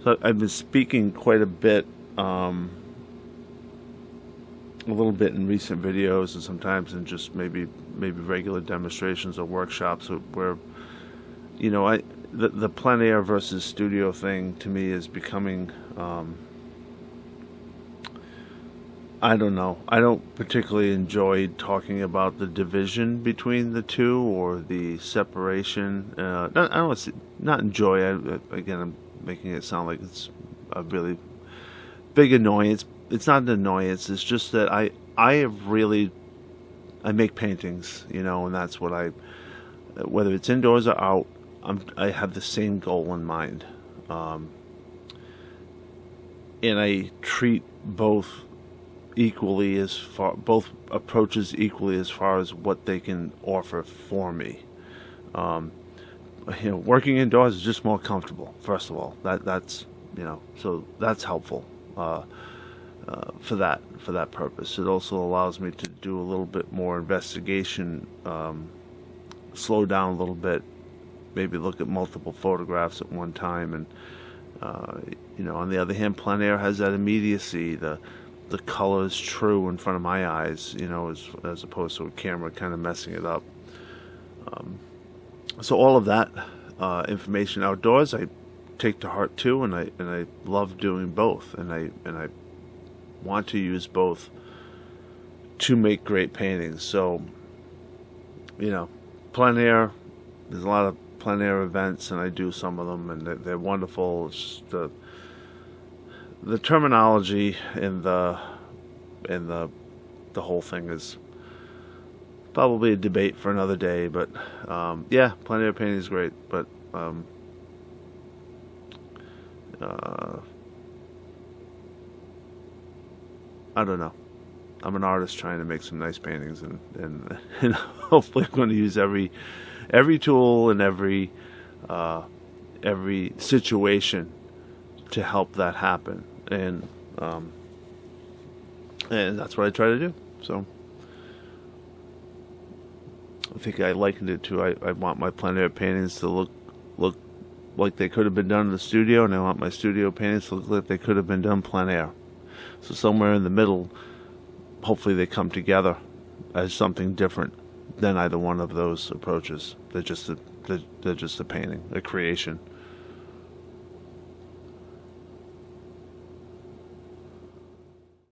So I've been speaking quite a little bit in recent videos, and sometimes in just maybe regular demonstrations or workshops where the plein air versus studio thing to me is becoming I don't know. I don't particularly enjoy talking about the division between the two or the separation. I don't want to not enjoy. Again, I'm making it sound like it's a really big annoyance. It's not an annoyance. It's just that I make paintings, and that's what whether it's indoors or out, I have the same goal in mind, and I treat both approaches equally as far as what they can offer for me. Working indoors is just more comfortable. First of all, that's so that's helpful for that purpose. It also allows me to do a little bit more investigation, slow down a little bit, maybe look at multiple photographs at one time, and on the other hand, plein air has that immediacy. The color is true in front of my eyes, as opposed to a camera kind of messing it up. So all of that information outdoors, I take to heart too, and I love doing both, and I want to use both to make great paintings. So, plein air. There's a lot of plein air events, and I do some of them, and they're wonderful. It's just the terminology and the whole thing is probably a debate for another day. But plein air painting is great. But I don't know. I'm an artist trying to make some nice paintings, and hopefully I'm going to use every tool and every situation to help that happen, and that's what I try to do. So I think I likened it to I want my plein air paintings to look like they could have been done in the studio, and I want my studio paintings to look like they could have been done plein air. So somewhere in the middle, hopefully they come together as something different than either one of those approaches. They're just a painting, a creation.